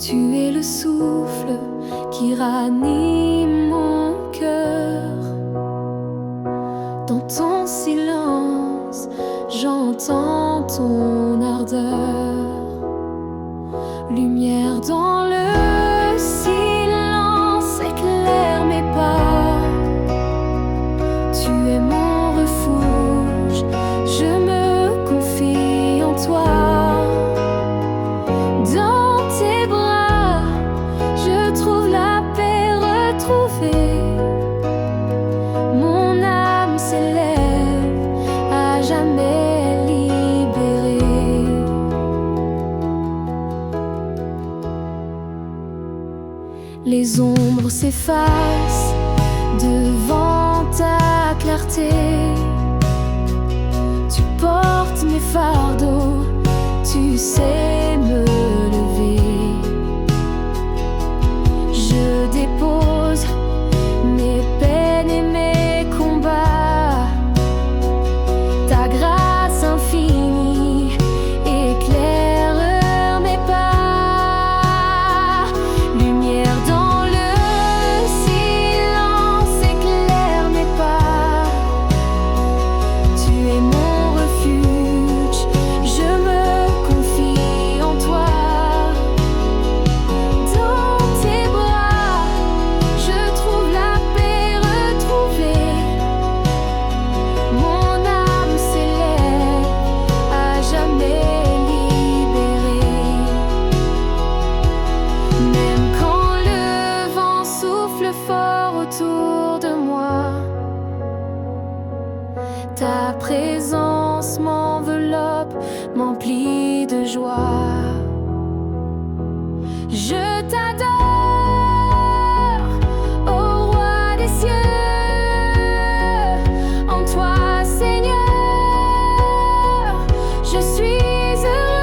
Tu es le souffle qui ranime mon cœur. Dans ton silence, j'entends ton ardeur. Lumière dans le silence, éclaire mes pas. Tu es mon refuge, je me confie en toi. Dans tes bras, je trouve la paix retrouvée. Mon âme s'élève, à jamais libérée. Les ombres s'effacent devant ta clarté. Tu portes mes fardeaux, tu sais me lever. Je dépose mes peines et mes combats. Ta grâce infinie éclaire mes pas. Lumière dans le silence, éclaire mes pas. Tu es mon refuge, je me confie en toi. Dans tes bras, je trouve la paix retrouvée. Mon âme s'élève, à jamais libérée. Même quand le vent souffle fort autour de moi, ta présence m'enveloppe, m'emplit de joie. Je t'adore, ô roi des cieux. En toi, Seigneur, je suis heureux.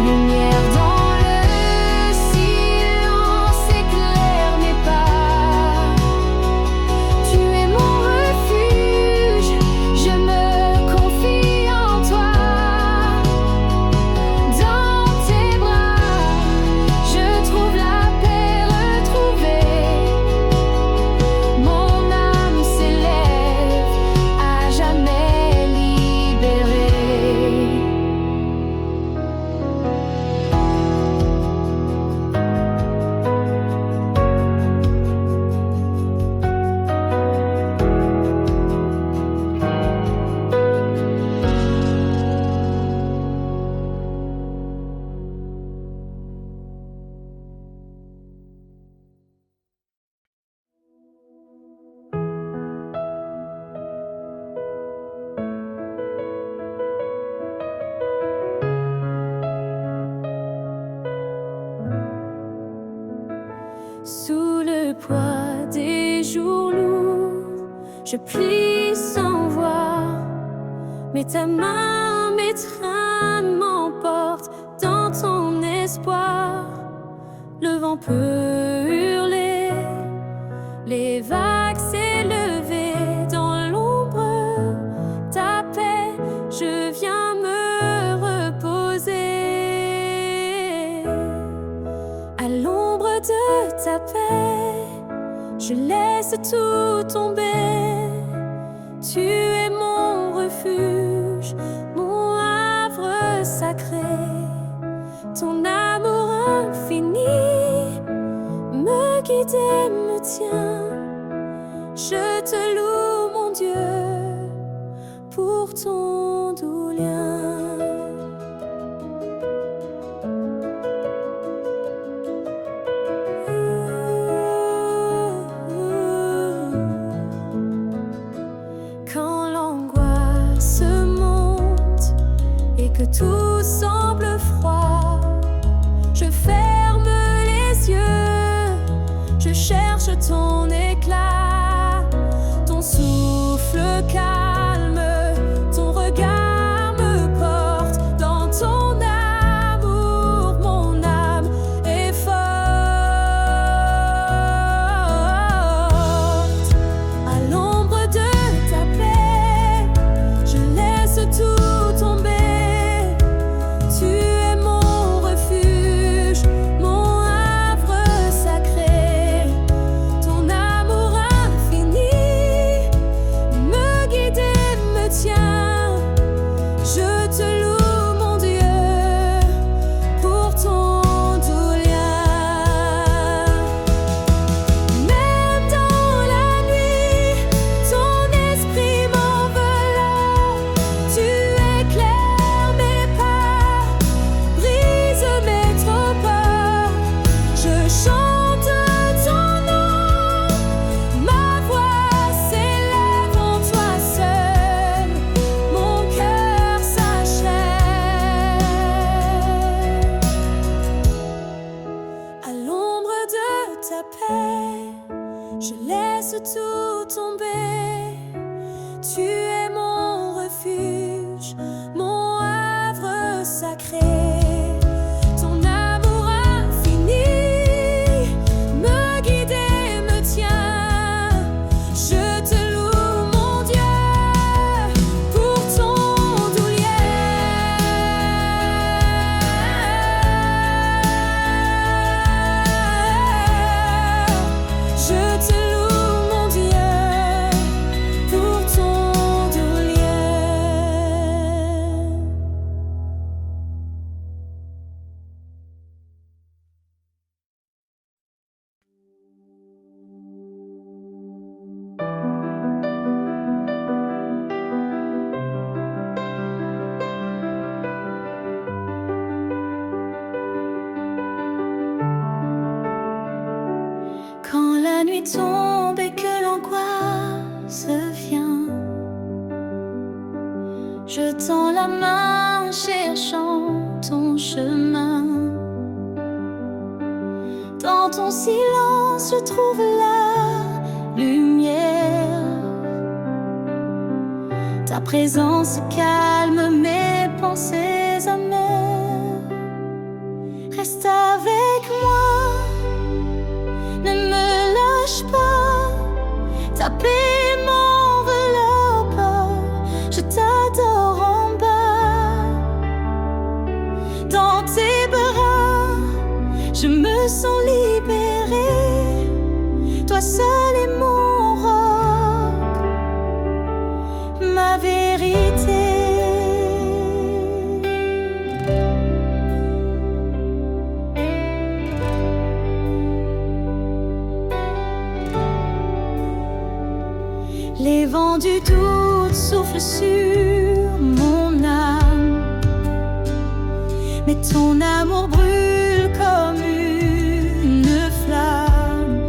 Lumière dans le silence, éclaire mes pas. Tu es mon refuge, je me confie en toi. Dans tes bras, je trouve la paix retrouvée. Mon âme s'élève, à jamais libérée. Sous le poids des jours lourds, je plie sans voix, mais ta main m'étreint, m'emporte dans ton espoir. Le vent peut hurler, les vagues s'élever dans l'ombre. Ta paix, je viens me reposer. À l'ombre de ta paix, je laisse tout tomber. Tu es mon refuge, mon havre sacré. Ton amour infini me guide et me tient. Je te loue, mon Dieu, pour ton doux lien. Quand l'angoisse monte et que tout semble froid, je ferme les yeux, je cherche ton éclat, ton souffle calme, ton regard me porte dans ton amour, mon âme est forte. À l'ombre de ta paix, je laisse tout tomber. me tiens. Je te loue, mon Dieu, pour ton doux lien. Même dans la nuit, ton esprit m'enveloppe. Tu éclaires mes pas, brise mes trop peurs. Je chante ton nom, ma voix s'élève en toi seul, mon cœur s'achève. À l'ombre de ta paix, je laisse tout tomber. Tu es mon refuge, mon havre sacré. Ton amour infini me guide et me tient. Je te loue, mon Dieu, pour ton doux lien. Je te loue, mon Dieu, pour ton doux lien. Quand la nuit tombe et que l'angoisse vient, je tends la main cherchant ton chemin. Dans ton silence, je trouve la lumière. Ta présence calme mes pensées amères. Reste avec moi, ne me lâche pas. Ta paix m'enveloppe, je t'adore en bas. Dans tes bras, je me sens libérée. Toi seul est mon roc, ma vérité. Les vents du doute soufflent sur mon âme, mais ton amour brûle comme une flamme.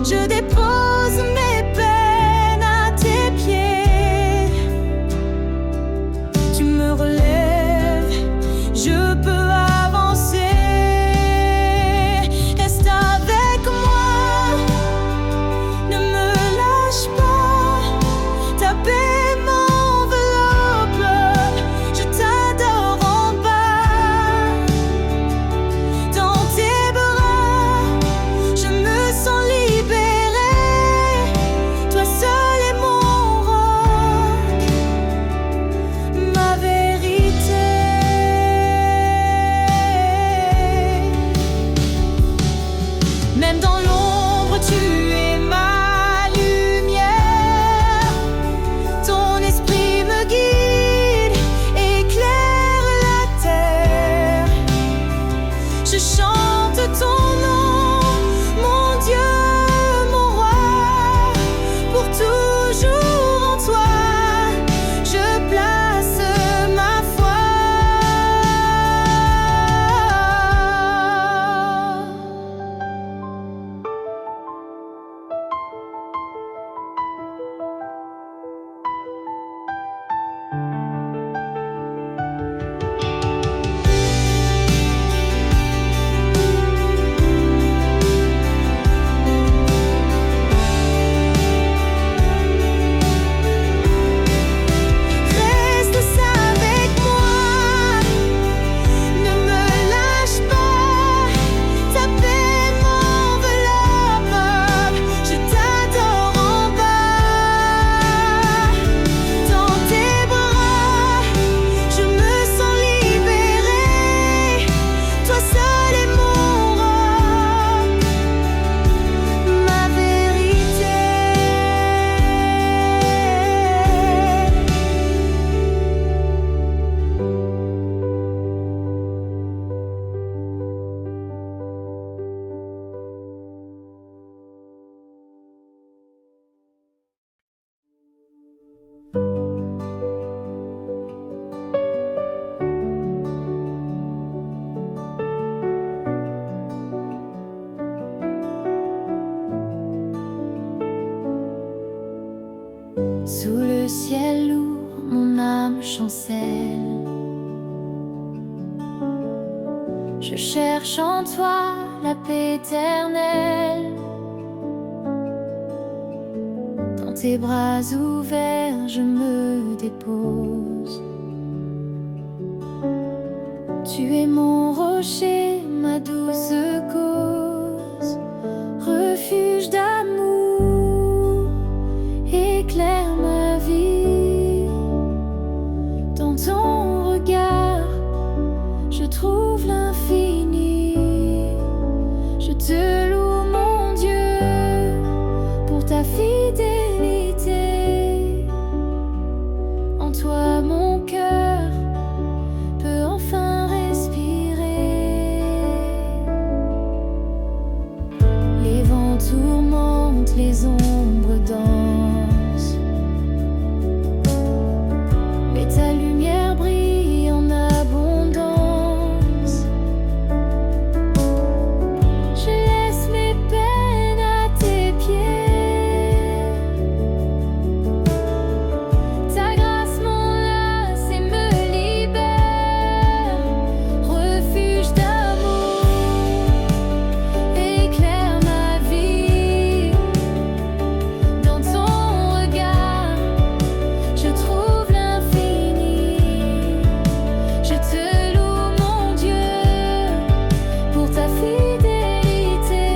Je dépose mes peines à tes pieds. Tu me relèves, je peux avancer. Reste avec moi, ne me lâche pas. Ta paix m'enveloppe, je t'adore en bas. Sous le ciel lourd, mon âme chancelle. Je cherche en toi la paix éternelle. Dans tes bras ouverts, je me dépose. Tu es mon rocher, ma douce cause, refuge d'amour, éclaire ma vie. Dans ton regard, je trouve l'infini. Je te loue, mon Dieu, pour ta fidélité. En toi, mon cœur peut enfin respirer. Les vents tourmentent, les ombres dansent, mais ta lumière brille en abondance. Je laisse mes peines à tes pieds. Ta grâce m'enlace et me libère. Refuge d'amour, éclaire ma vie. Dans ton regard, je trouve l'infini. Je te loue, mon Dieu, pour ta fidélité.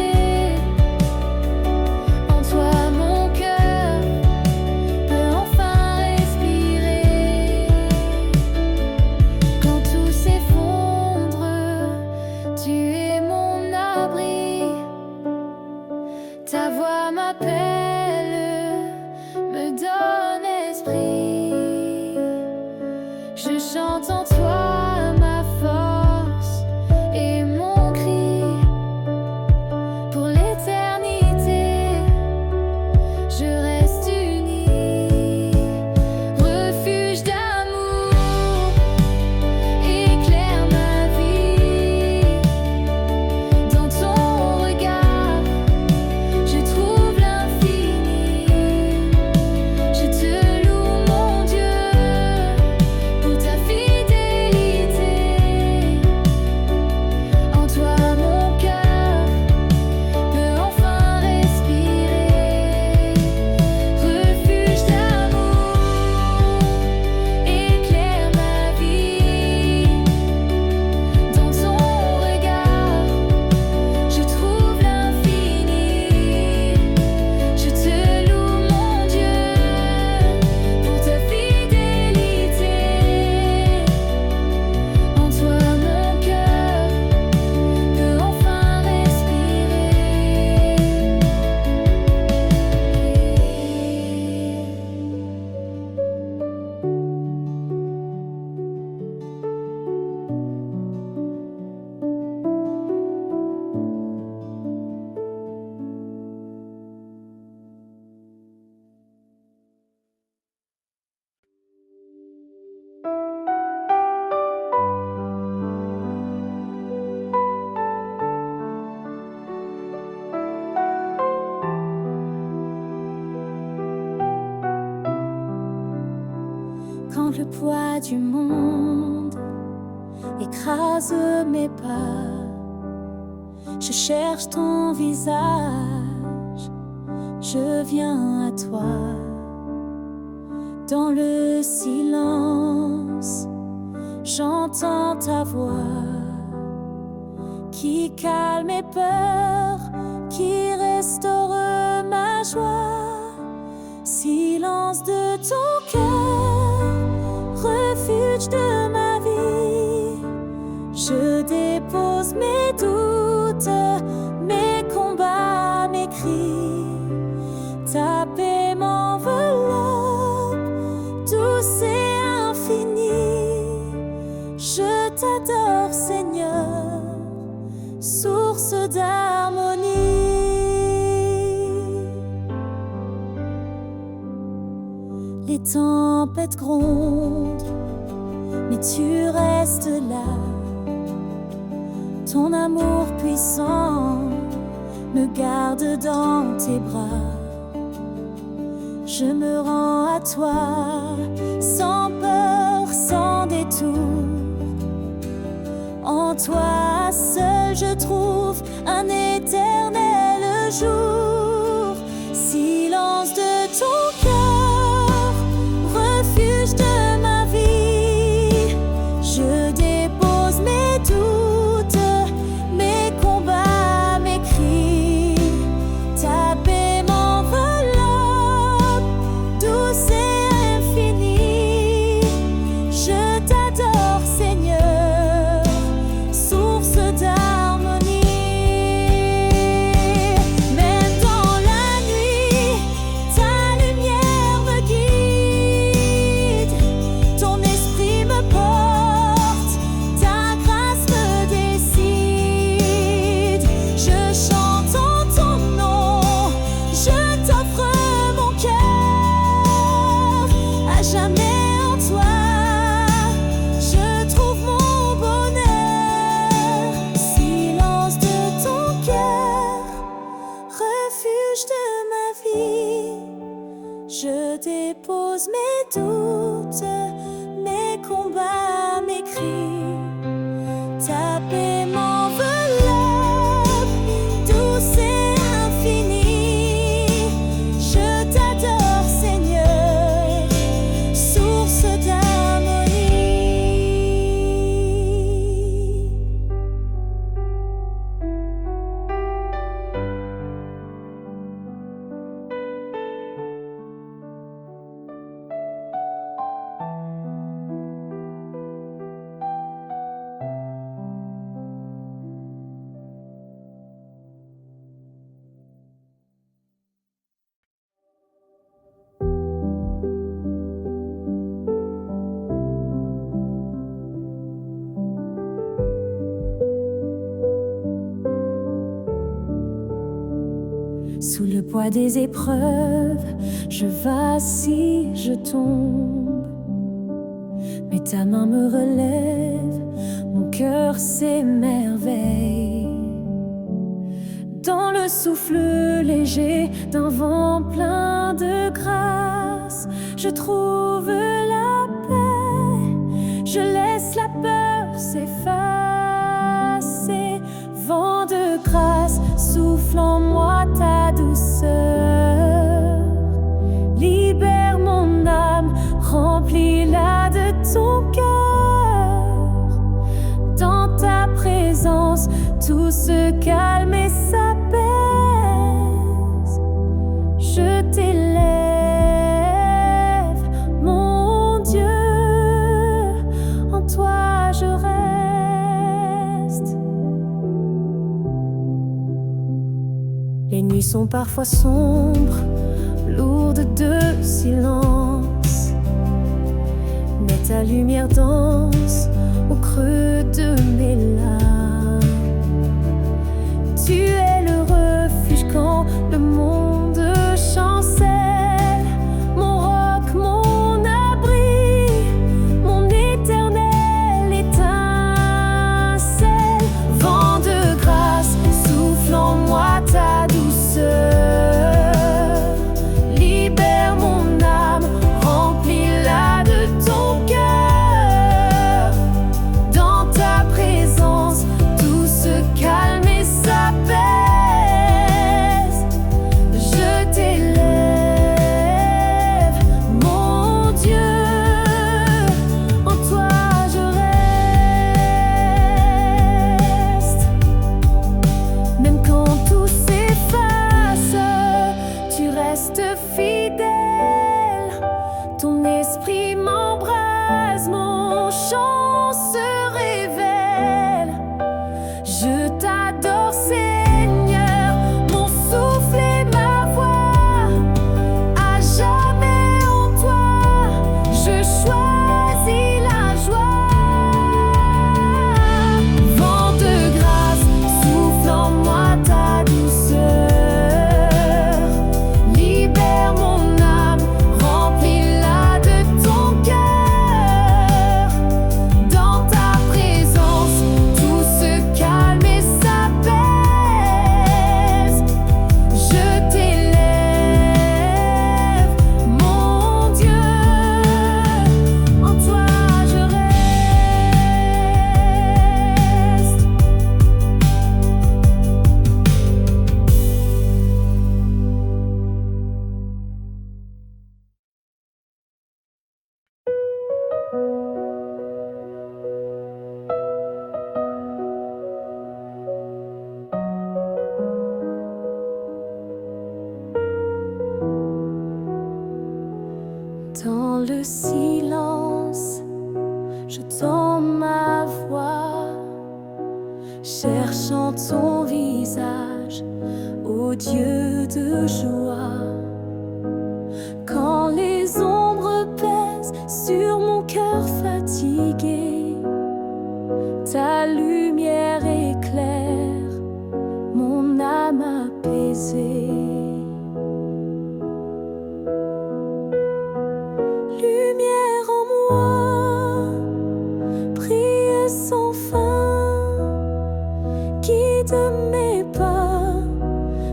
En toi, mon cœur peut enfin respirer. Quand tout s'effondre, tu es mon abri. Ta voix m'appelle, me donne esprit. Je chante en toi ma force et mon cri. Pour l'éternité, je reste uni. Refuge d'amour, éclaire ma vie. Dans ton regard, je trouve l'infini. Je te loue, mon Dieu, pour ta fidélité. En toi, mon cœur peut enfin respirer. Refuge d'amour, éclaire ma vie. Dans ton regard, je trouve l'infini. Je te loue, mon Dieu, pour ta fidélité. En toi, mon cœur peut enfin respirer. Quand le poids du monde écrase mes pas, je cherche ton visage, je viens à toi. Dans le silence, j'entends ta voix qui calme mes peurs, qui restaure ma joie. Silence de ton cœur, refuge de ma vie. Je dépose mes doutes, mes combats, mes cris. Ta paix m'enveloppe, douce et infinie. Je t'adore, Seigneur, source d'harmonie. Les tempêtes grondent, mais tu restes là. Ton amour puissant me garde dans tes bras. je me rends à toi, sans peur, sans détour. En toi seul je trouve un éternel jour. Silence de ton cœur, refuge de ma vie, je dépose mes doutes, mes combats, mes cris. Ta paix m'enveloppe, douce et infinie. Je t'adore, Seigneur, source d'harmonie. Même dans la nuit, ta lumière me guide. Ton esprit me porte, ta grâce me décide. Je chante en ton nom, je t'offre mon cœur. À jamais en toi, je trouve mon bonheur. Silence de ton cœur, refuge de ma vie, je dépose mes doutes, mes combats, mes cris. Ta paix m'enveloppe, douce et infinie. Je t'adore, Seigneur, source d'harmonie. Sous le poids des épreuves, je vacille, je tombe. Mais ta main me relève, mon cœur s'émerveille. Dans le souffle léger d'un vent plein de grâce, je trouve la paix, je laisse la peur s'effacer. Vent de grâce, souffle en moi ta douceur. Libère mon âme, remplis-la de ton cœur. Dans ta présence, tout se calme et s'apaise. Je t'élève, mon Dieu, en toi je reste. Les nuits sont parfois sombres, lourdes de silence, mais ta lumière danse au creux de mes larmes. Tu es le refuge quand le monde chancelle, mon roc, mon abri, mon éternel étincelle. Vent de grâce, souffle en moi ta douceur. Libère mon âme, remplis-la de ton cœur. Dans ta présence, tout se calme et s'apaise. Je t'élève, mon Dieu, en toi je reste. Même quand tout s'efface, tu restes fidèle. Ton esprit m'embrase, mon chant se révèle. Je t'adore, Seigneur, mon souffle et ma voix. À jamais en toi, je choisis la joie. Vent de grâce, souffle en moi ta douceur. Libère mon âme, remplis-la de ton Dans le silence, je tends ma voix, cherchant ton visage, ô Dieu de joie. Quand les ombres pèsent sur mon cœur fatigué, ta lumière éclaire mon âme apaisée. Lumière en moi, brille sans fin, guide mes pas,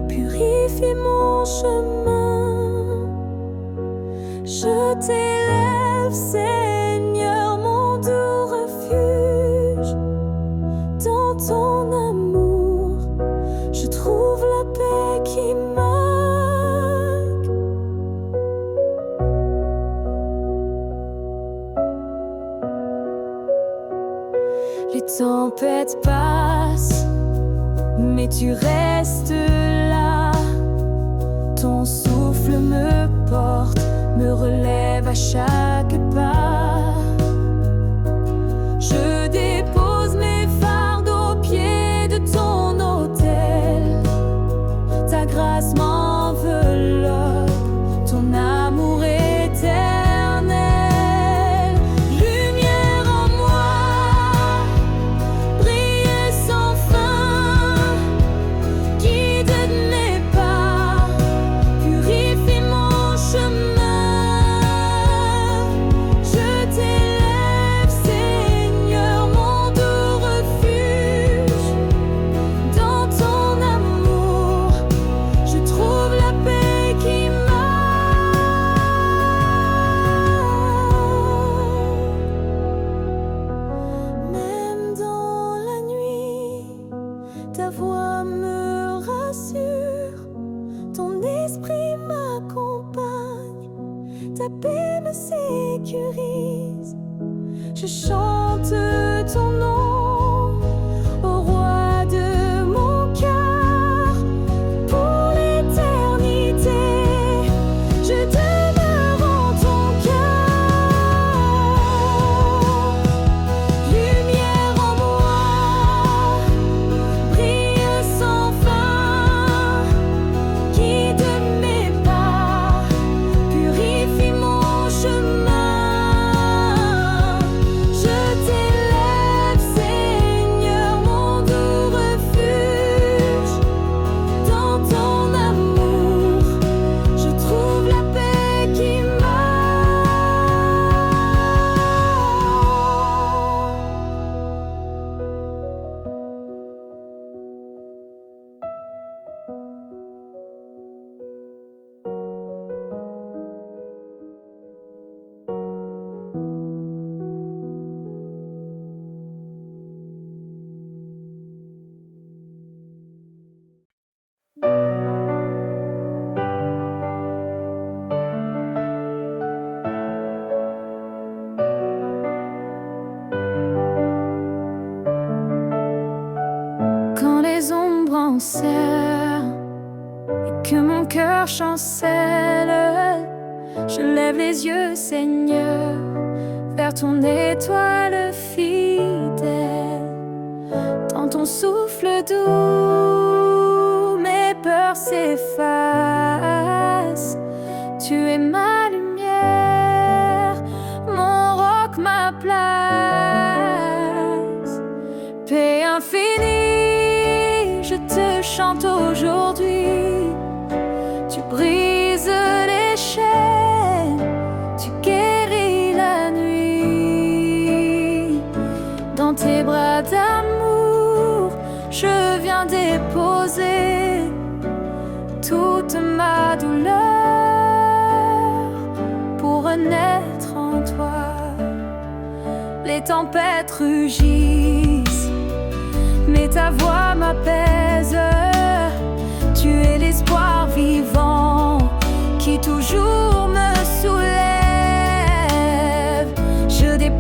purifie mon chemin. Je t'élève, Seigneur, mon doux refuge. Dans ton amour, je trouve la paix qui manque. Les tempêtes passent, mais tu restes là. Ton souffle me porte, me relève à chaque pas. Je dépose mes fardeaux au pied de ton autel. Ta grâce m'enveloppe, ton amour éternel. Lumière en moi, brille sans fin, guide mes pas, purifie mon chemin. Je t'élève, Seigneur, mon doux refuge. Dans ton amour, je trouve la paix qui manque. Même dans la nuit, ta voix me rassure. Ton esprit m'accompagne, ta paix me sécurise. Je chante ton nom, au roi de mon cœur, pour l'éternité. Je demeure en ton cœur. Lumière en moi, brille sans fin, guide mes pas, purifie mon chemin. Je t'élève, Seigneur, mon doux refuge. Dans ton amour, je trouve la paix qui manque. Quand les ombres enserrent et que mon cœur chancelle, je lève les yeux, Seigneur, vers ton étoile fidèle. Dans ton souffle doux, mes peurs s'effacent. Tu es ma lumière, mon roc, ma place. Paix infinie, je te chante aujourd'hui. Tu brises les chaînes, tu guéris la nuit. Dans tes bras d'amour, je viens déposer toute ma douleur pour renaître en toi. Les tempêtes rugissent, mais ta voix m'apaise. Tu es l'espoir vivant qui toujours me soulève. Je dépose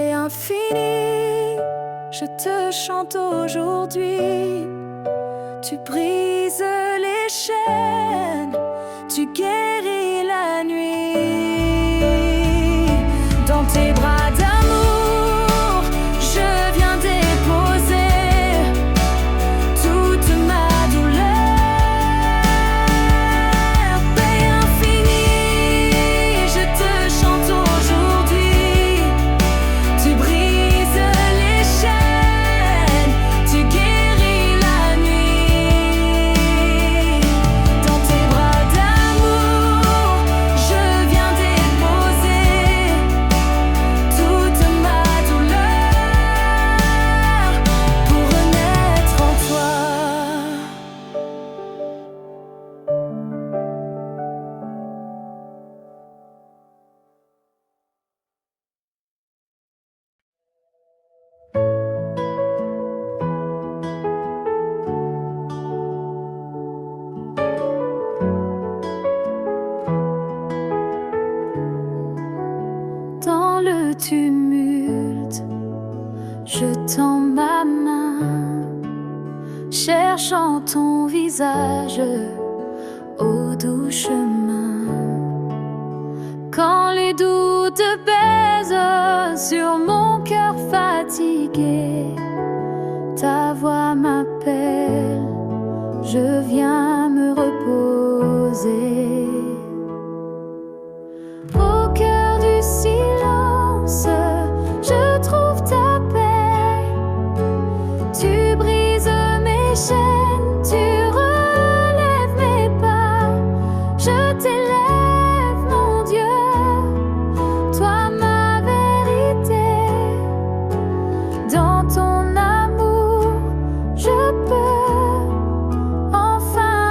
paix infinie, je te chante aujourd'hui. Tu brises les chaînes, tu guéris la nuit. Dans tes bras d'amour, je viens déposer toute ma douleur. Paix infinie, je te chante aujourd'hui. Tu brises les chaînes, tu guéris la nuit. Dans tes bras d'amour, je viens déposer toute ma douleur pour renaître en toi. Dans le tumulte, je tends ma main, cherchant ton visage au doux chemin. Quand les doutes pèsent sur mon cœur fatigué, ta voix m'appelle, je viens me reposer. Au cœur du silence, je trouve ta paix. Tu brises mes chaînes, tu relèves mes pas. Je t'élève, mon Dieu, toi ma vérité. Dans ton amour, je peux enfin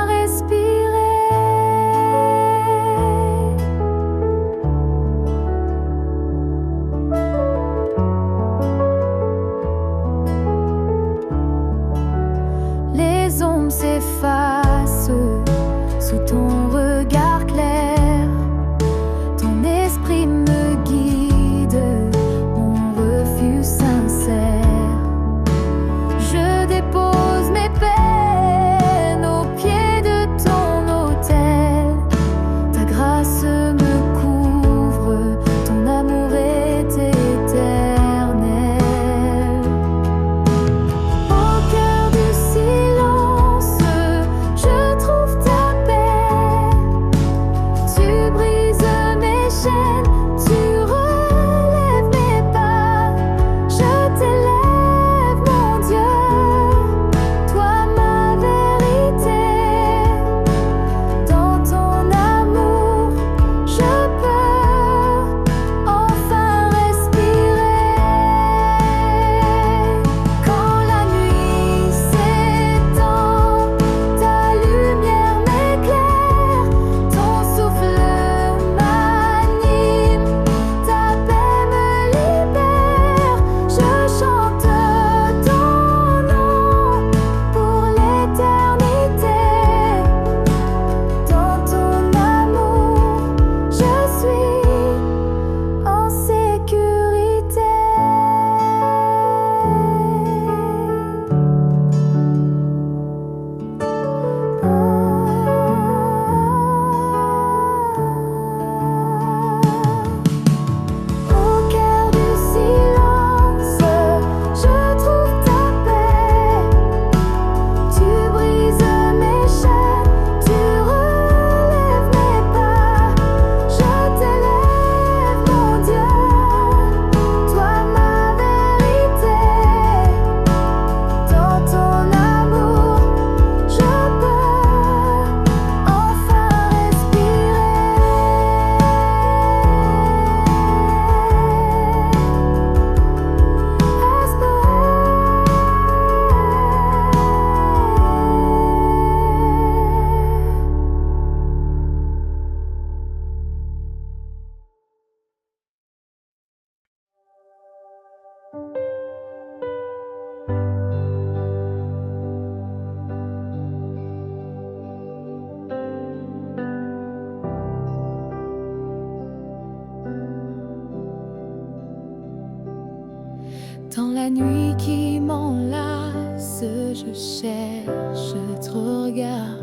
Dans la nuit qui m'enlace, je cherche ton regard.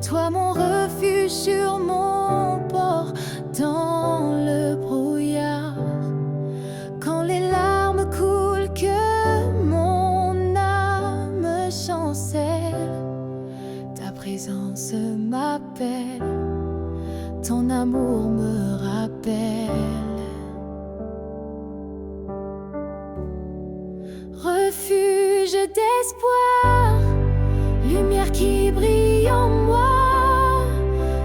Toi mon refuge sur mon port, dans le brouillard. Quand les larmes coulent, que mon âme chancelle, ta présence m'appelle, ton amour me rappelle. Refuge d'espoir, lumière qui brille en moi.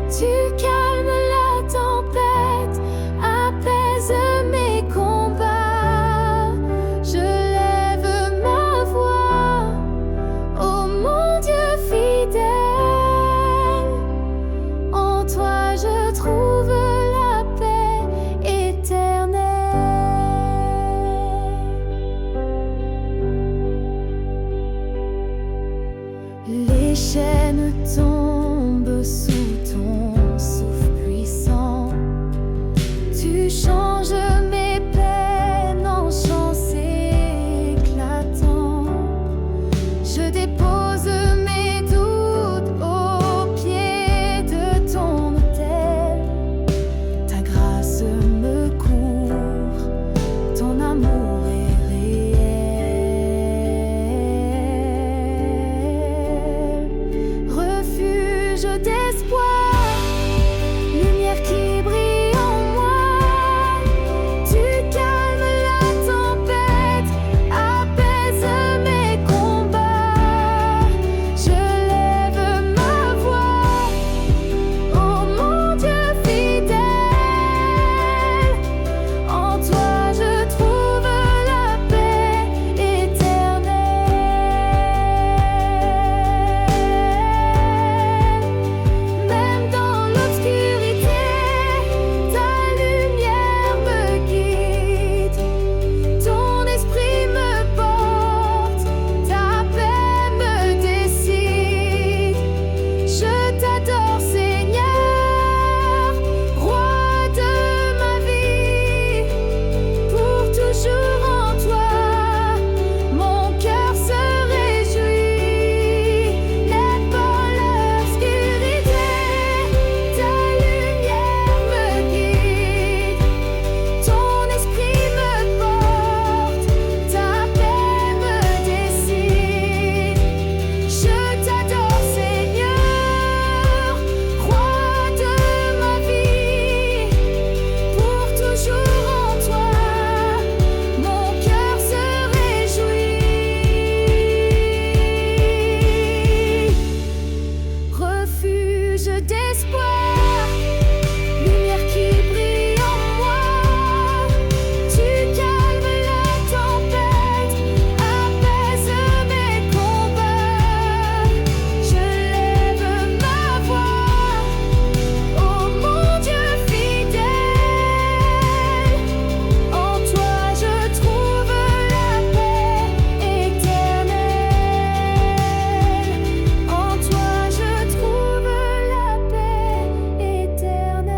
Tu calmes la tempête, apaises mes combats. Je lève ma voix, ô mon Dieu fidèle. En toi je trouve la paix éternelle. Les chaînes tombent sous ton souffle puissant. Tu changes mes peines en chants éclatants. Je dépose mes doutes au pied de ton autel. Ta grâce me couvre, ton amour est réel. Refuge d'espoir, lumière qui brille en moi. Tu calmes la tempête, apaises mes combats. Je lève ma voix, ô mon Dieu fidèle. En toi je trouve la paix éternelle. Même dans l'obscurité, ta lumière me guide. Ton esprit me porte, ta paix me décide. Je t'adore Seigneur, roi de ma vie. Pour toujours en toi, mon cœur se réjouit. Même dans l'obscurité, ta lumière me guide. Ton esprit me porte, ta paix me décide. Je t'adore Seigneur, roi de ma vie. Pour toujours en toi, mon cœur se réjouit. Refuge d'espoir, lumière qui brille en moi. Tu calmes la tempête, apaises mes combats. Je lève ma voix, ô mon Dieu fidèle. En toi je trouve la paix éternelle. En toi je trouve la paix éternelle.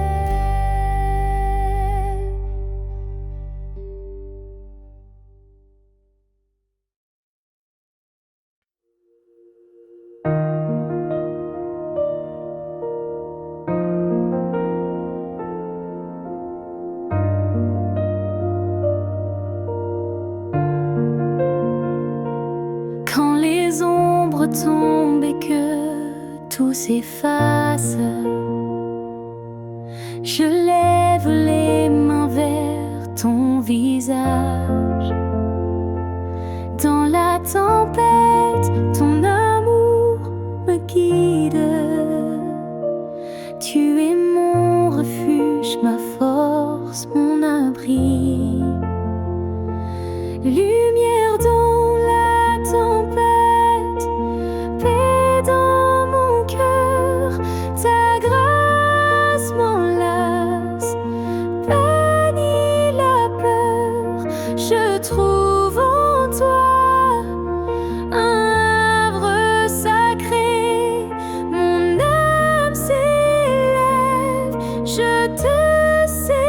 Quand les ombres tombent et que tout s'efface, je lève les mains vers ton visage. Dans la tempête, ton amour me guide. Tu es mon refuge, ma force, mon abri. Lumière dans la tempête, paix dans mon cœur. Ta grâce m'enlace, bannit la peur. Je trouve en toi un havre sacré. Mon âme s'élève, je te célèbre.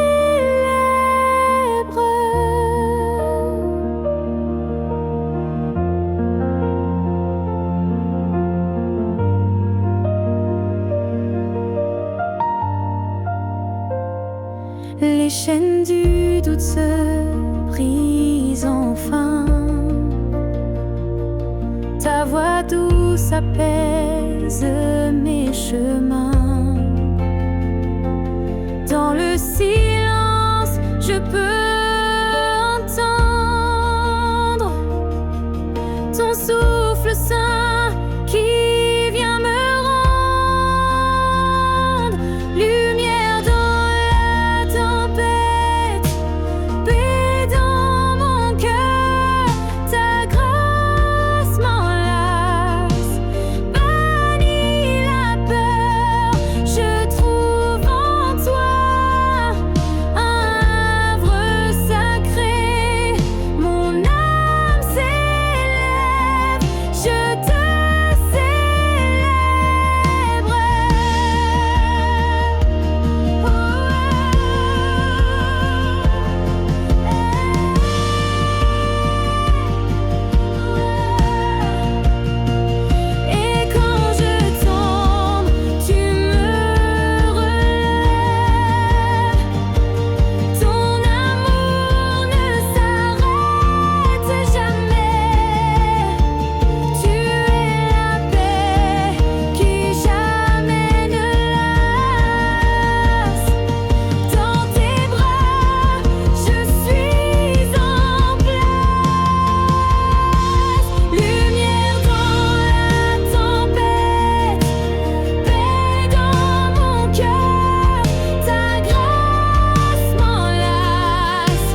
Les chaînes du doute se brisent enfin. Ta voix douce apaise mes chemins. Dans le silence, je peux entendre ton souffle saint qui vient me rendre lumière dans la tempête, paix dans mon cœur. Ta grâce m'enlace, bannit la peur. Je trouve en toi un havre sacré. Mon âme s'élève, je te Et quand je tombe, tu me relèves. Ton amour ne s'arrête jamais. Tu es la paix qui jamais ne lasse. Dans tes bras, je suis en place. Lumière dans la tempête, paix dans mon cœur. Ta grâce m'enlace,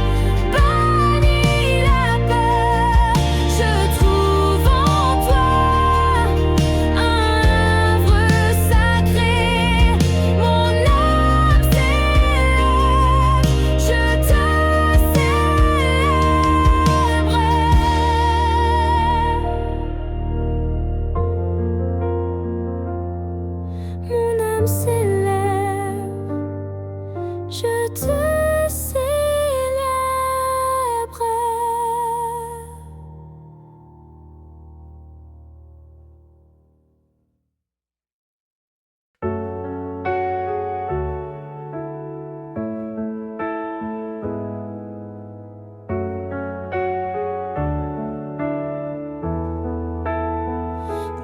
bannit la peur. Je trouve en toi un havre sacré. Mon âme s'élève, je te célèbre. Mon âme s'élève, je te célèbre.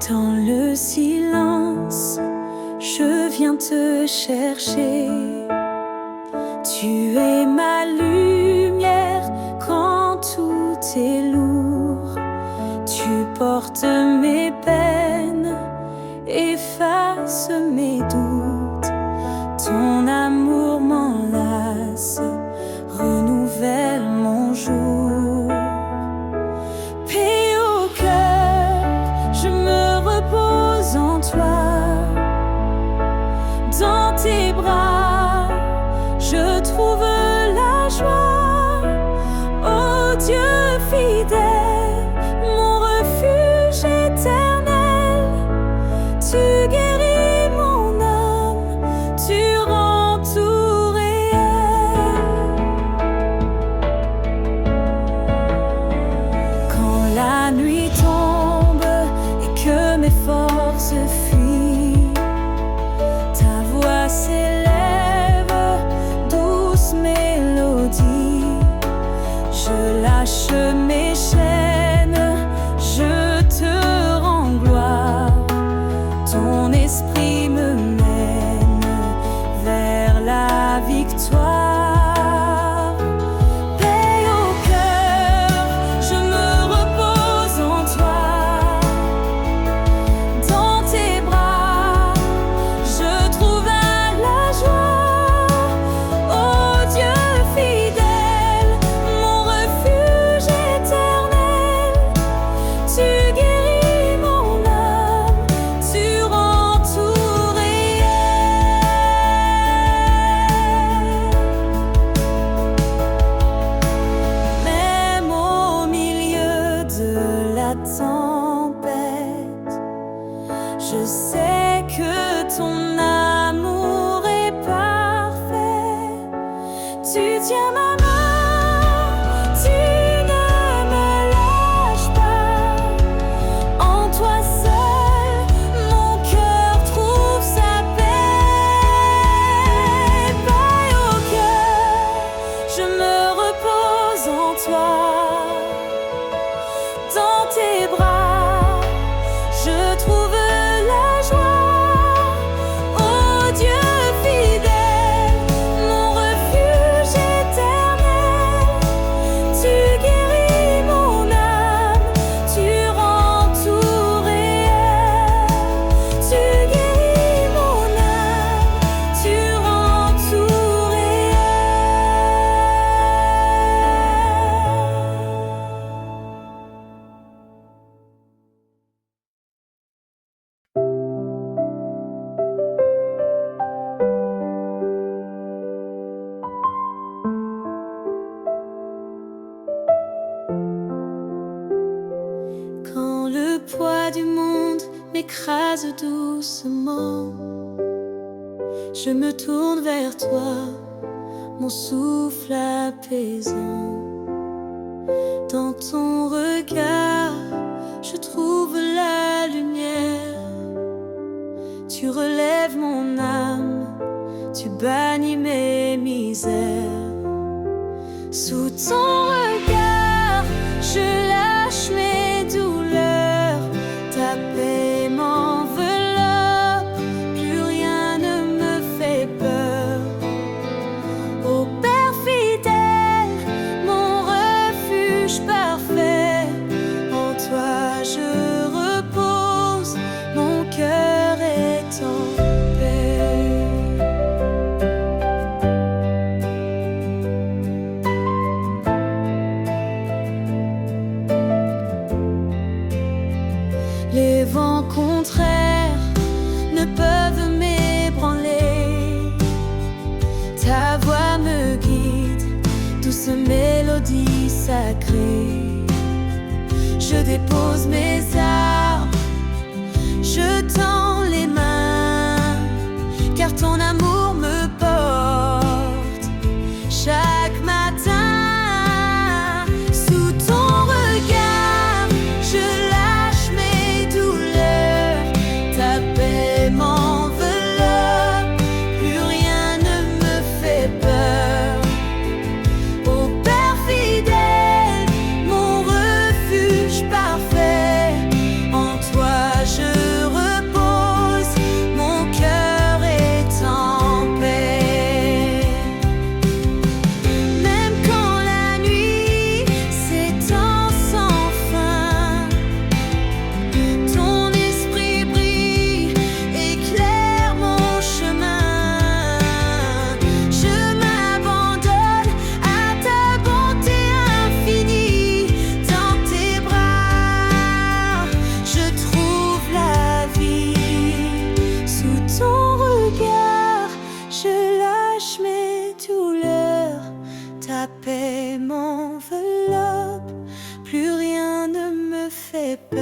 Dans le silence, je viens te chercher. Tu es ma lumière quand tout est lourd. Tu portes mes peines, effaces mes doutes. Ton amour m'enlace, renouvelle mon jour. Paix au cœur, je me repose en toi. Dans tes bras, je trouve la joie. Oh Dieu fidèle, mon refuge éternel. Tu guéris mon âme, tu rends tout réel. Quand la nuit tombe et que mes forces fuient, ta voix s'élève, douce mélodie. Je lâche mes chaînes, je te rends gloire. Ton esprit me mène vers la victoire. Paix au cœur, je me repose en toi. Dans tes bras, je trouve la joie. Oh Dieu fidèle, mon refuge éternel. poids du monde m'écrase doucement. Je me tourne vers toi, mon souffle apaisant. Dans ton regard, je trouve la lumière. Tu relèves mon âme, tu bannis mes misères. Sous ton regard, je lâche mes douleurs. Ta paix m'enveloppe, plus rien ne me fait peur. Ô Père fidèle, mon refuge parfait, en toi je repose, mon cœur est en paix. Les vents contraires ne peuvent m'ébranler. Ta voix me guide, douce mélodie sacrée. Je dépose mes armes, je tends les mains, car ton amour me porte chaque matin. Sous ton regard, je lâche mes douleurs. Ta paix m'enveloppe, plus rien ne me fait peur. Ô Père fidèle, mon refuge parfait, en toi je repose, mon cœur est en paix. Même quand la nuit s'étend sans fin, ton esprit brille, éclaire mon chemin. Je m'abandonne à ta bonté infinie. Dans tes bras, je trouve la vie. Sous ton regard, je lâche mes douleurs. Ta paix m'enveloppe, plus rien ne me fait peur.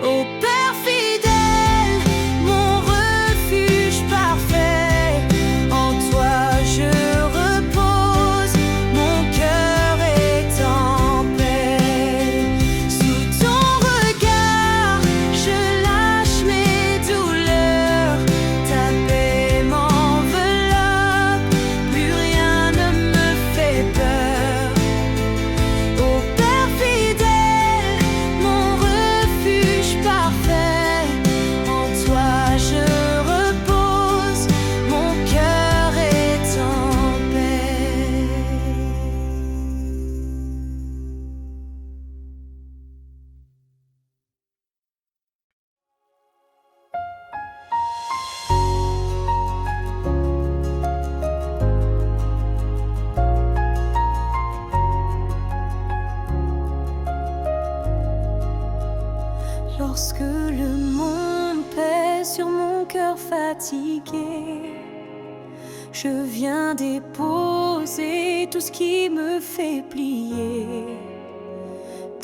Ô Père fidèle, mon refuge parfait, en toi je repose, mon cœur est en paix. Sous ton regard, je lâche mes douleurs. Ta paix m'enveloppe, plus rien ne me fait peur. Ô Père fidèle, mon refuge parfait, en toi je repose, mon cœur est en paix. Lorsque le monde pèse sur mon cœur fatigué, je viens déposer tout ce qui me fait plier.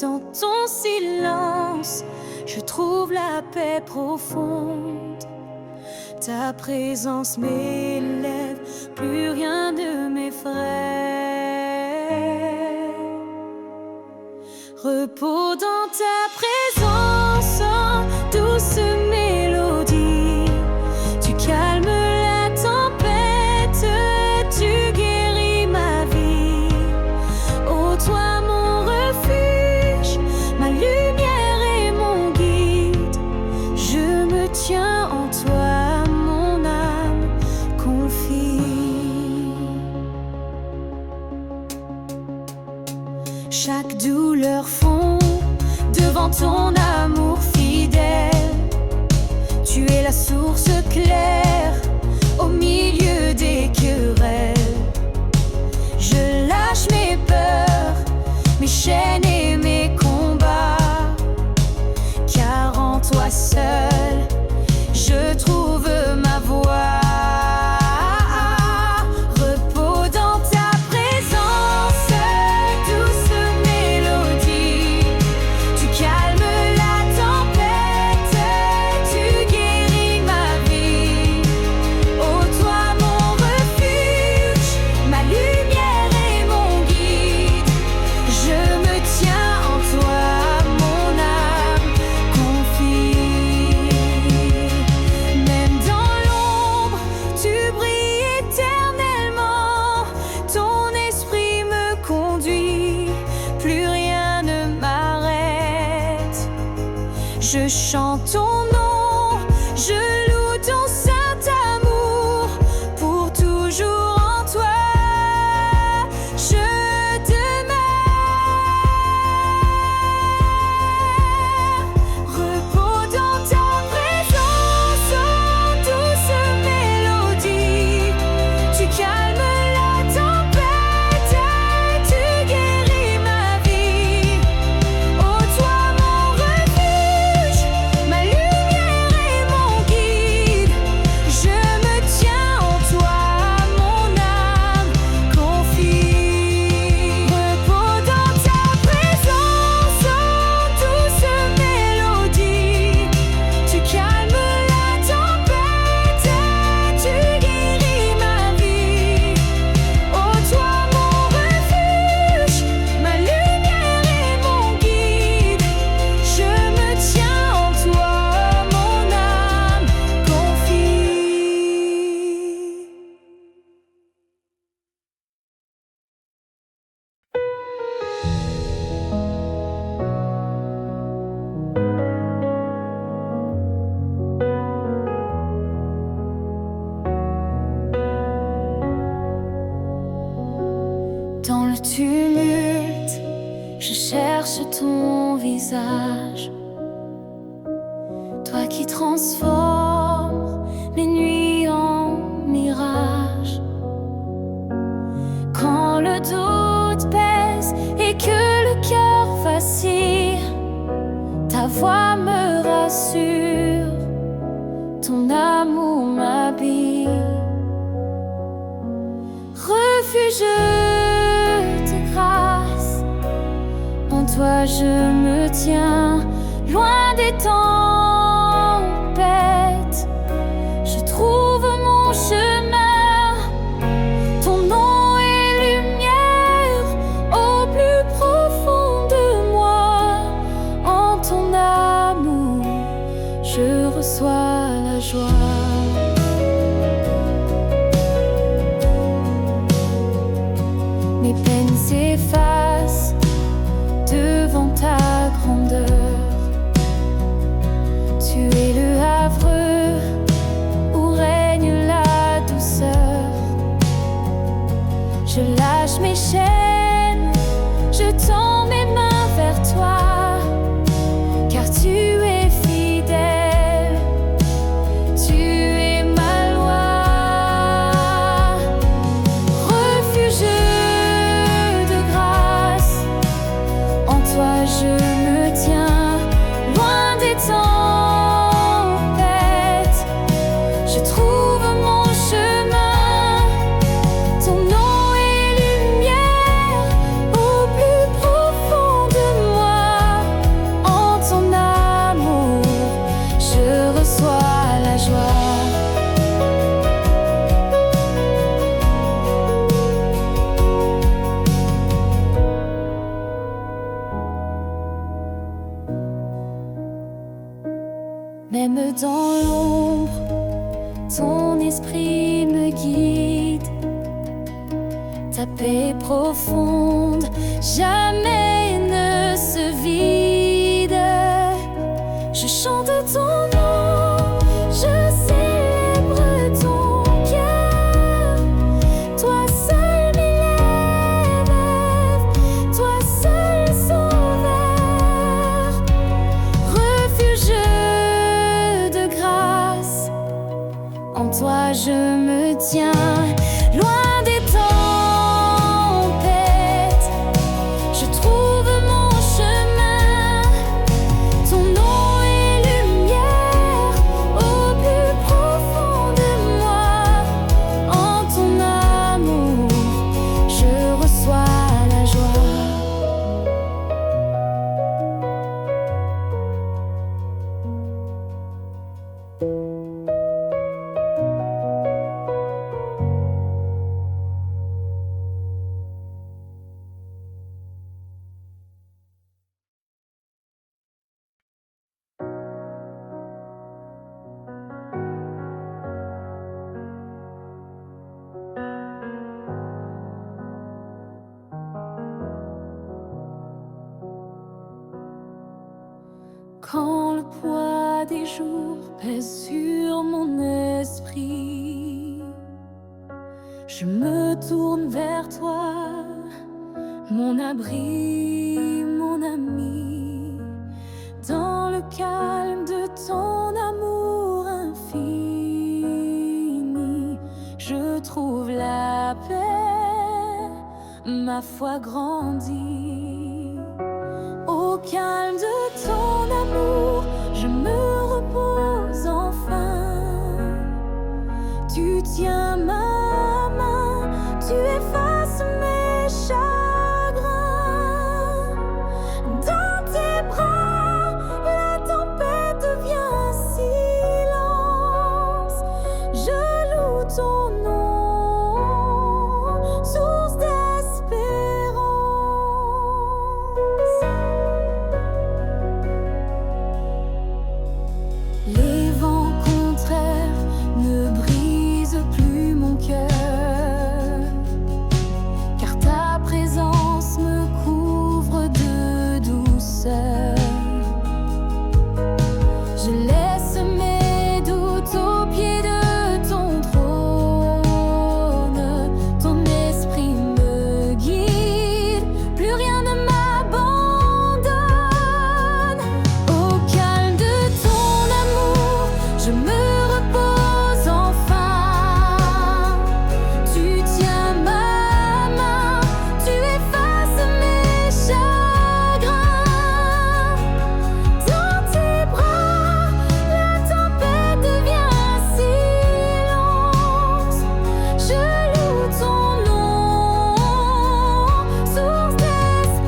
Dans ton silence, je trouve la paix profonde. Ta présence m'élève, plus rien ne m'effraie. Repos dans ta présence, douce mélodie. Tu calmes la tempête, tu guéris ma vie. Ô toi mon refuge, ma lumière et mon guide. Je me tiens en toi, mon âme confie. Chaque douleur fond devant ton amour fidèle. Tu es la source claire au milieu des querelles. Je lâche mes peurs, mes chaînes et mes combats, car en toi seul je trouve ma voie. Repos dans ta présence, douce mélodie. Tu calmes Je chante ton nom, je loue ton saint amour, pour toujours en toi, je demeure. Repos dans ta présence, oh, douce mélodie, tu calmes la tempête, tu guéris ma vie. Oh, toi mon refuge, ma lumière et mon guide, je me tiens en toi, mon âme confie. Repos dans ta présence, oh, douce mélodie, tu calmes la tempête, tu guéris ma vie. Oh, toi mon refuge, ma lumière et mon guide, je me tiens en toi, mon âme confie. Dans le tumulte, je cherche ton visage, toi qui transformes mes nuits en mirages. Quand le doute pèse et que le cœur vacille, ta voix me rassure, ton amour m'habille. Refuge de grâce, en toi je me tiens, loin des tempêtes, je trouve mon chemin. Ton nom est lumière au plus profond de moi. En ton amour, je reçois la joie. Mes peines s'effacent devant ta grandeur. Tu es le havre où règne la douceur. Je lâche mes chaînes, je tends mes mains vers toi, car tu es fidèle, tu es ma loi. Refuge de grâce, en toi je me tiens, loin des tempêtes, je trouve mon chemin. Ton nom est lumière au plus profond de moi. En ton amour, je reçois la joie. Même dans l'ombre, ton esprit me guide. Ta paix profonde jamais ne se vide. Je chante ton nom, je célèbre ton cœur. Toi seul m'élève, toi seul sauveur. Refuge de grâce, en toi je me tiens, loin des tempêtes, je trouve mon chemin. Quand le poids des jours pèse sur mon esprit, je me tourne vers toi, mon abri, mon ami. Dans le calme de ton amour infini, je trouve la paix, ma foi grandit. Au calme de ton amour, je me repose enfin. Tu tiens ma main, tu effaces mes chagrins. Dans tes bras, la tempête devient silence. Je loue ton nom, source d'espérance. Les vents contraires ne brisent plus mon cœur, car ta présence me couvre de douceur. Je laisse mes doutes au pied de ton trône. Ton esprit me guide, plus rien ne m'abandonne. Au calme de ton amour, je me repose enfin. Tu tiens ma main, tu effaces mes chagrins. Dans tes bras, la tempête devient silence. Je loue ton nom, source d'espérance.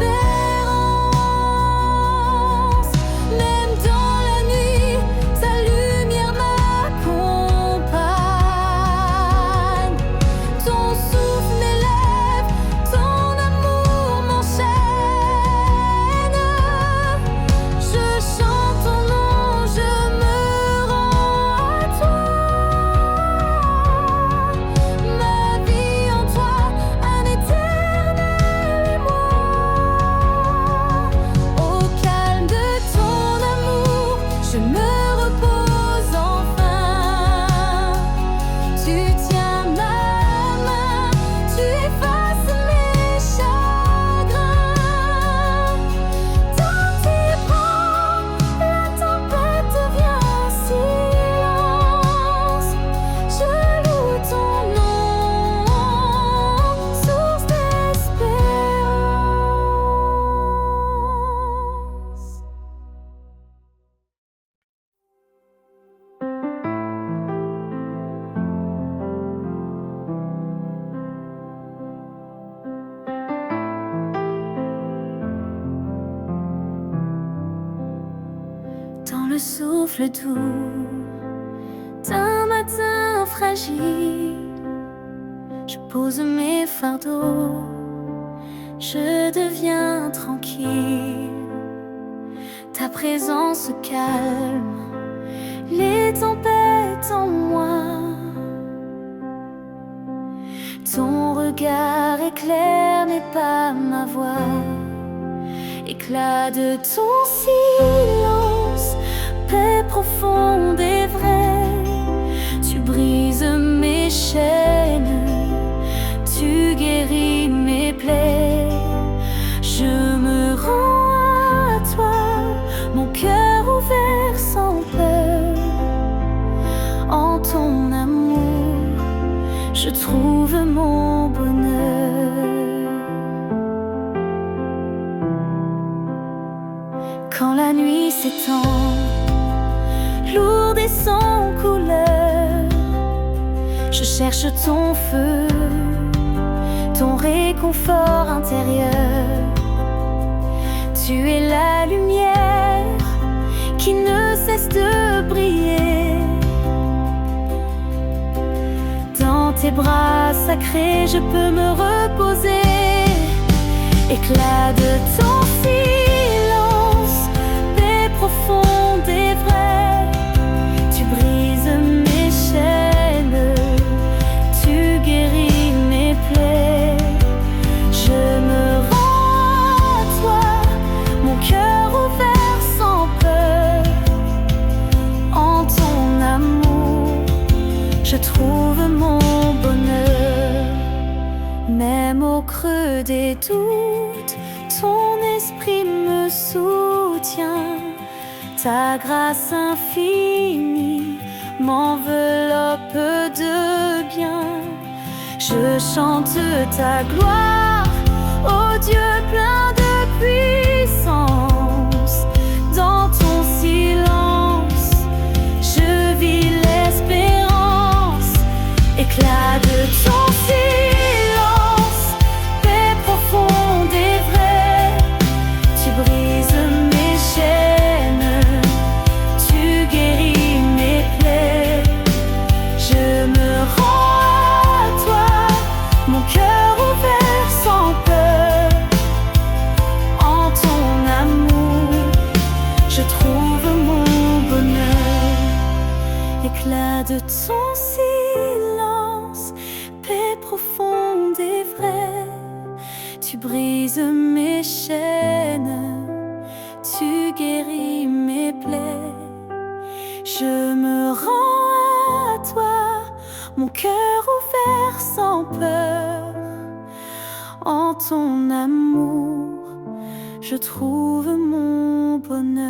Même dans la nuit, ta lumière m'accompagne. Ton souffle m'élève, ton amour m'enchaîne. Je chante ton nom, je me rends à toi. Ma vie en toi, un éternel émoi. Au calme de ton amour, je me repose enfin. Tu tiens ma main, tu effaces mes chagrins. Dans tes bras, la tempête devient silence. Je loue ton nom, source d'espérance. Dans le souffle doux d'un matin fragile, je pose mes fardeaux, je deviens tranquille. Ta présence calme les tempêtes en moi. Ton regard éclaire mais pas ma voix. Éclat de ton silence, paix profonde et vraie. Tu brises mes chaînes, tu guéris mes plaies. Je me rends à toi, mon cœur ouvert sans peur. En ton amour, je trouve mon bonheur. Quand la nuit s'étend, lourde et sans couleur, je cherche ton feu, ton réconfort intérieur. Tu es la lumière qui ne cesse de briller. Dans tes bras sacrés, je peux me reposer. Éclat de ton silence, paix profonde et vraie. Tu brises mes chaînes, tu guéris mes plaies. Je me rends à toi, mon cœur ouvert sans peur. au creux des doutes, ton esprit me soutient. Ta grâce infinie m'enveloppe de bien. Je chante ta gloire, ô Dieu plein de puissance. Dans ton silence, je vis l'espérance. Éclat de ton silence, paix profonde et vraie. Tu brises mes chaînes, tu guéris mes plaies. Je me rends à toi, mon cœur ouvert sans peur. En ton amour, je trouve mon bonheur. Éclat de ton silence, paix profonde et vraie. Tu brises mes chaînes, tu guéris mes plaies. Je me rends à toi, mon cœur ouvert sans peur. En ton amour, je trouve mon bonheur.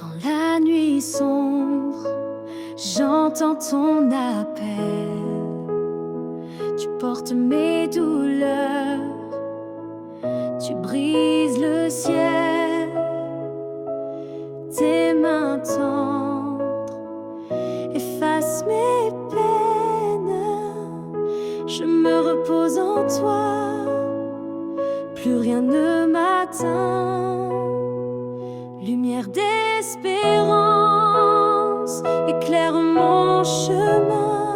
Dans la nuit sombre, j'entends ton appel. Tu portes mes douleurs, tu brises le ciel. Tes mains tendres effacent mes peines. Je me repose en toi, plus rien ne m'atteint. Lumière d'espérance éclaire mon chemin.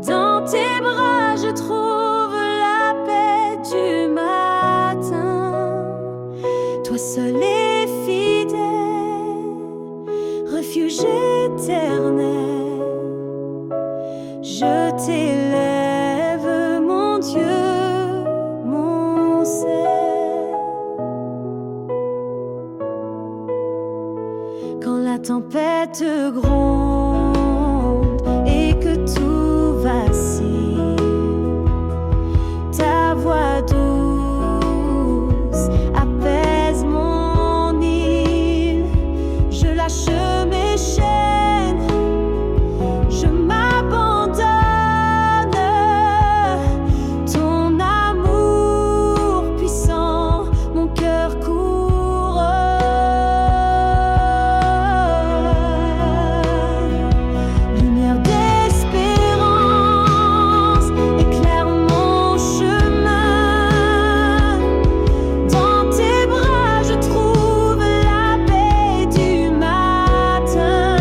Dans tes bras je trouve la paix du matin. Toi seul est fidèle, refuge éternel. Je t'élève, mon Dieu, mon ciel. Quand la tempête gronde et que tout vacille, ta voix douce apaise mon île. Je lâche mes chaînes, je m'abandonne. Ton amour puissant, mon cœur couronne. Lumière d'espérance éclaire mon chemin. Dans tes bras je trouve la paix du matin.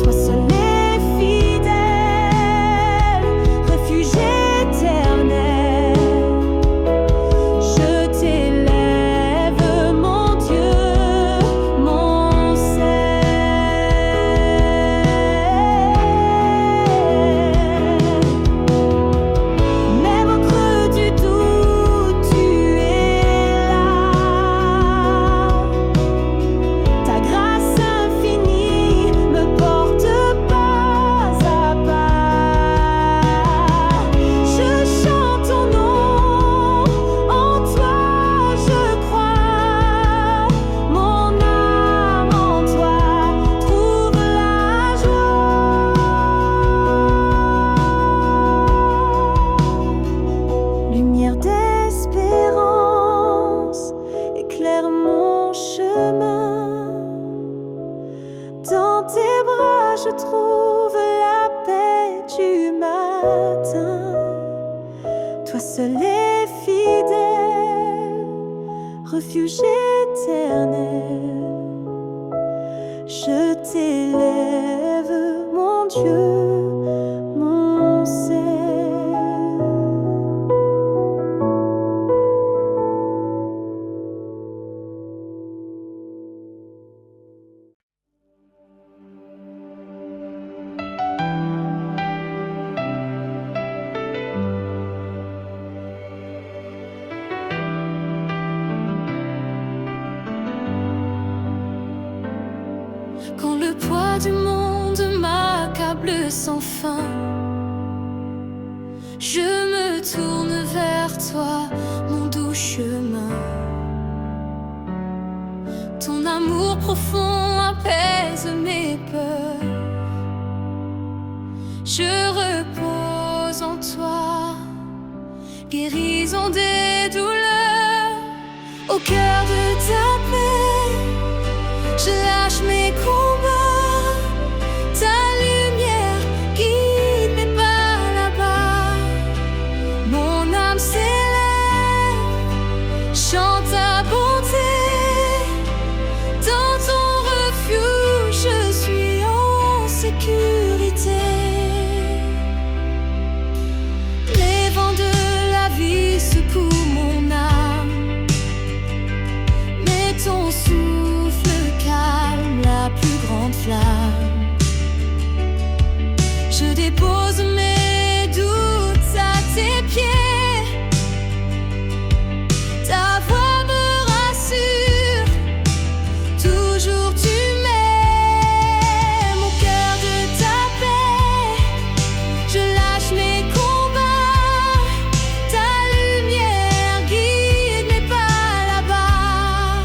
Toi seul est fidèle, refuge éternel. Je t'élève, mon Dieu, mon ciel. Même au creux du doute, tu es là. Ta grâce infinie me porte pas à pas. Je chante ton nom, en toi je crois. Mon âme en toi trouve la joie. Lumière d'espérance éclaire mon chemin. Dans tes bras je trouve la paix du matin. Toi seul est fidèle, refuge éternel. Je t'élève, mon Dieu, mon ciel. bleu sans fin. Je me tourne vers toi, mon doux chemin. Ton amour profond apaise mes peurs. Je repose en toi, guérison des douleurs. Au cœur de ta paix, je lâche mes combats. Ta lumière guide mes pas là-bas. Mon âme s'élève, chante ta bonté. Dans ton refuge, je suis en sécurité. Les vents de la vie secouent mon âme, mais ton souffle calme la plus grande flamme. Je dépose mes doutes à tes pieds. Ta voix me rassure, toujours tu m'aimes. Au cœur de ta paix, je lâche mes combats. Ta lumière guide mes pas là-bas.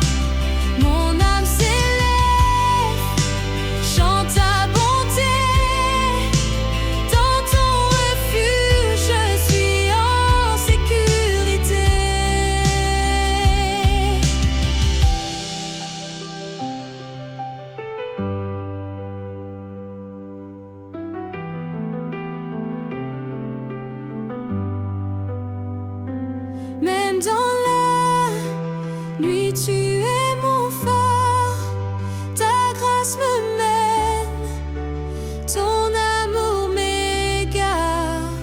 Mon âme s'élève, chante ta bonté. Dans ton refuge, je suis en sécurité. Même dans la nuit, tu es mon phare. Ta grâce me mène, ton amour m'égare.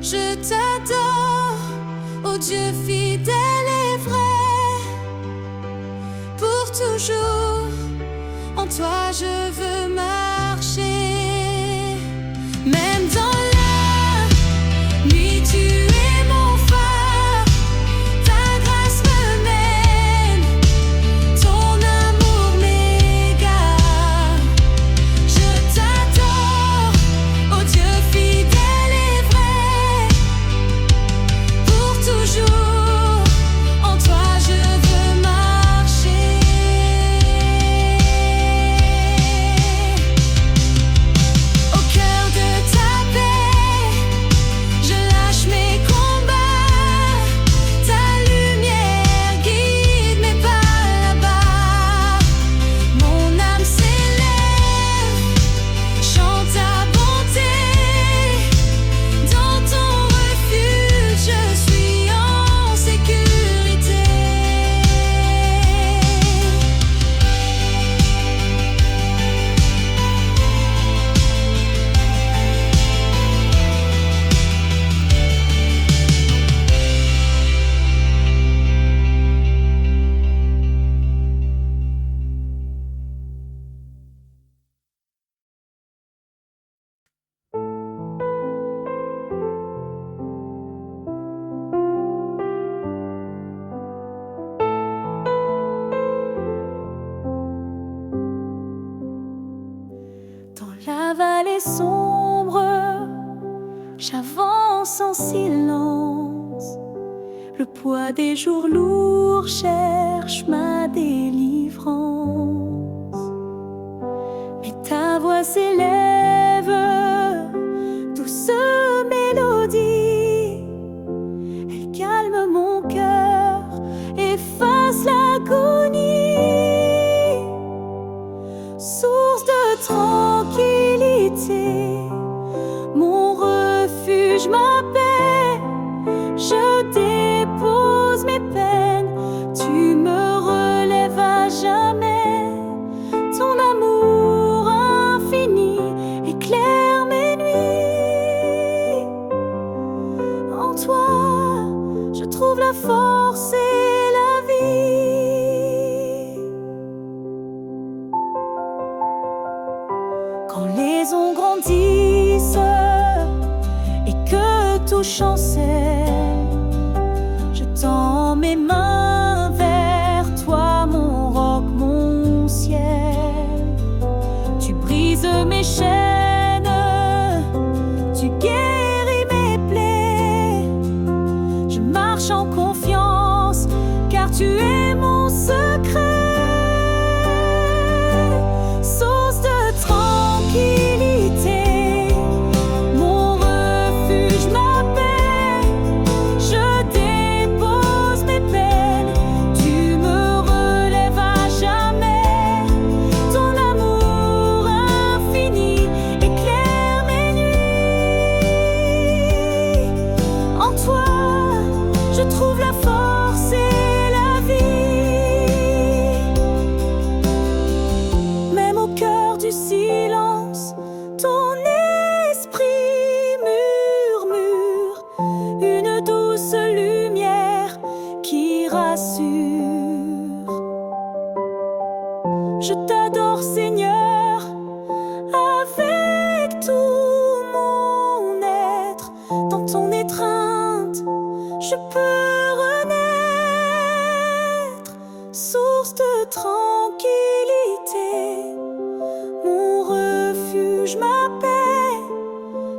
Je t'adore, ô Dieu fidèle et vrai. Pour toujours, en toi je veux marcher. Même dans la nuit, tu es mon phare. Ta grâce me mène, ton amour m'égare. Je t'adore, ô Dieu fidèle et vrai. Pour toujours, en toi je veux marcher. Au cœur de ta paix, je lâche mes combats. Ta lumière guide mes pas là-bas. Mon âme s'élève, chante ta bonté. Dans ton refuge, je suis en sécurité. Dans la vallée sombre, j'avance en silence. Le poids des jours lourds cherche ma délivrance. Mais ta voix s'élève, douce mélodie. Elle calme mon cœur, efface l'agonie. Source de tranquillité, mon refuge, ma paix. Je dépose mes peines, tu me relèves à jamais. Ton amour infini éclaire mes nuits. En toi, je trouve la force et la vie. Quand les ondes grandissent et que tout chancelle, je tends mes mains vers toi, mon roc, mon ciel. Tu brises mes chaînes,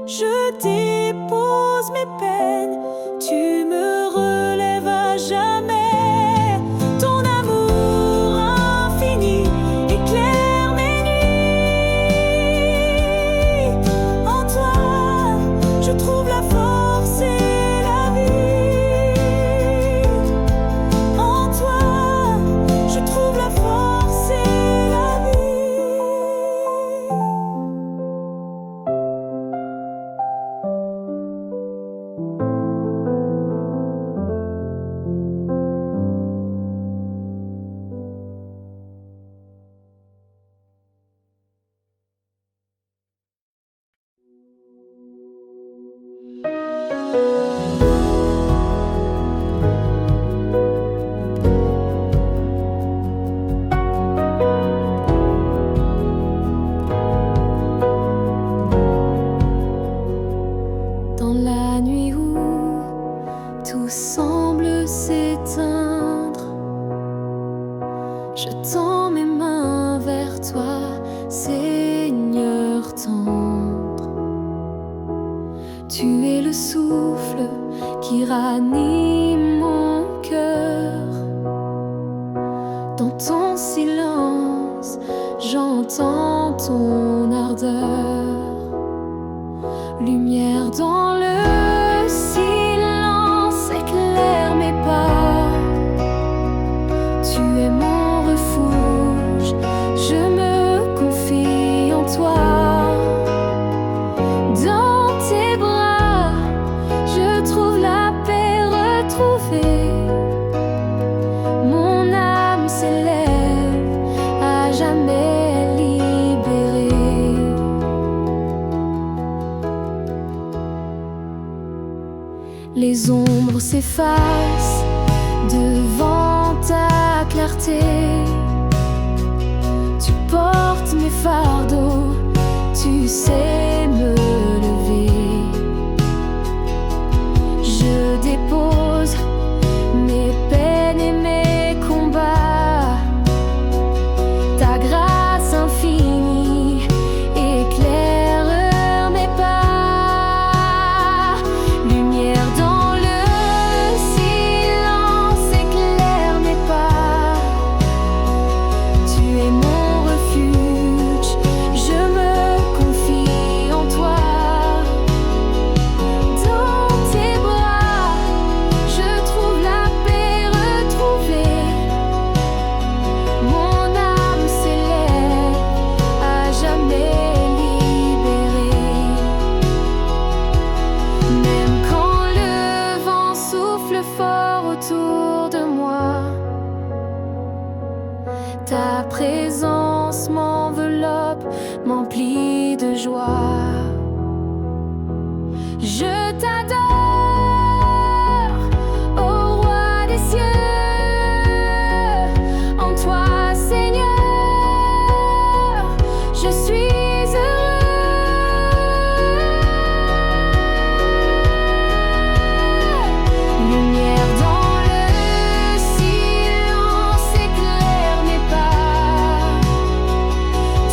Je dépose mes peines, tu me relèves à jamais. Ton amour infini éclaire mes nuits. En toi, je trouve la force et la vie. En toi, je trouve la force et la vie. Dans la nuit où tout semble s'éteindre, je tends mes mains vers toi, Seigneur tendre. Tu es le souffle qui ranime mon cœur. Dans ton silence, j'entends ton ardeur. Lumière dans le silence, éclaire mes pas. Tu es mon refuge, je me confie en toi. Dans tes bras, je trouve la paix retrouvée. Mon âme s'élève à jamais libérée. Les ombres s'effacent devant ta clarté. Tu portes mes fardeaux, tu sais me lever. Je dépose mes peines et mes combats. Ta grâce infinie éclaire mes pas. Lumière dans le silence, éclaire mes pas. Tu es mon refuge, je me confie en toi. Dans tes bras, je trouve la paix retrouvée. Mon âme s'élève à jamais libérée. Même quand le vent souffle fort autour de moi, ta présence m'enveloppe, m'emplit de joie. Je t'adore, ô roi des cieux. En toi, Seigneur, je suis heureux. Lumière dans le silence, éclaire mes pas.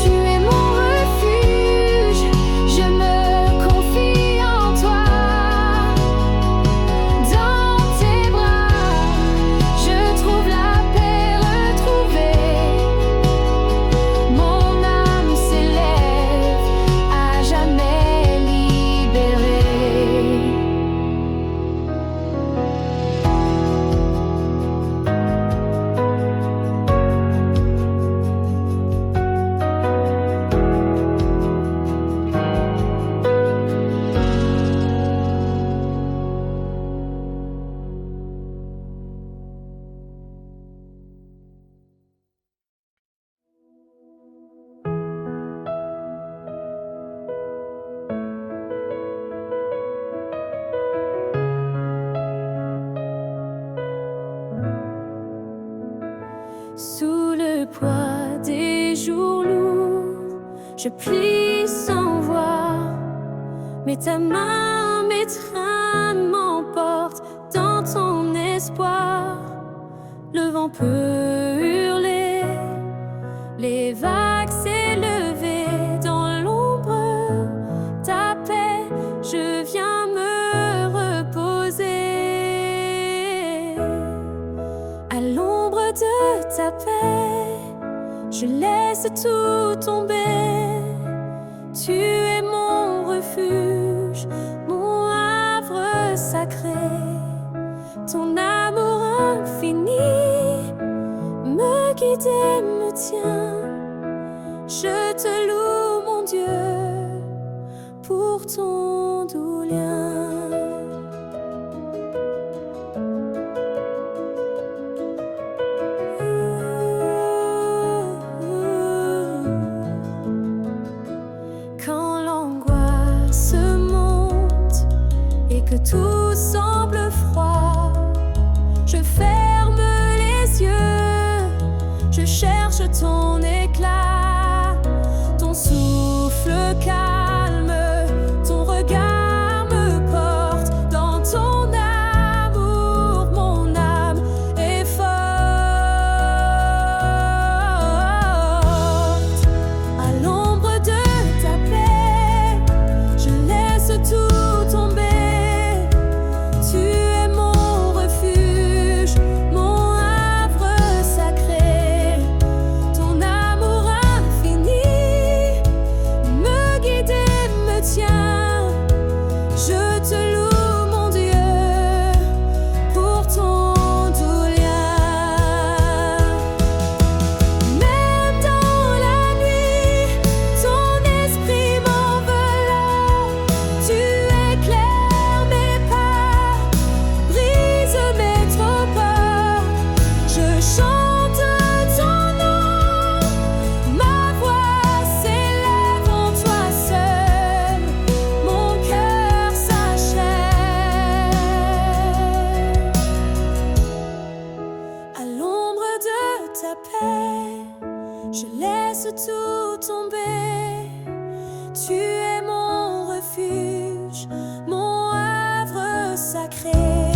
Tu es mon refuge, je me confie en toi. Dans tes bras, je trouve la paix retrouvée. Mon âme s'élève à jamais libérée. Sous le poids des jours lourds, je plie sans voix, mais ta main m'étreint, m'emporte dans ton espoir. Le vent peut hurler, les vagues s'élever dans l'ombre. Ta paix laisse tout tomber. Tu es mon refuge, mon havre sacré. Ton amour infini me guide et me tient. Je te loue, mon Dieu, pour ton doux lien. Quand l'angoisse monte et que tout semble froid, je ferme les yeux, je cherche ton éclat, ton souffle calme, ton regard me porte dans ton amour, mon âme est forte. À l'ombre de ta paix, je laisse tout tomber. Tu es mon refuge, mon havre sacré. Ton amour infini me guide et me tient. Je te loue, mon Dieu, pour ton doux lien. Même dans la nuit, ton esprit m'enveloppe. Tu éclaires mes pas, brise mes trop peurs. Je chante ton nom, ma voix s'élève en toi seul, mon cœur s'achève. À l'ombre de ta paix, je laisse tout tomber. Tu es mon refuge, mon havre sacré.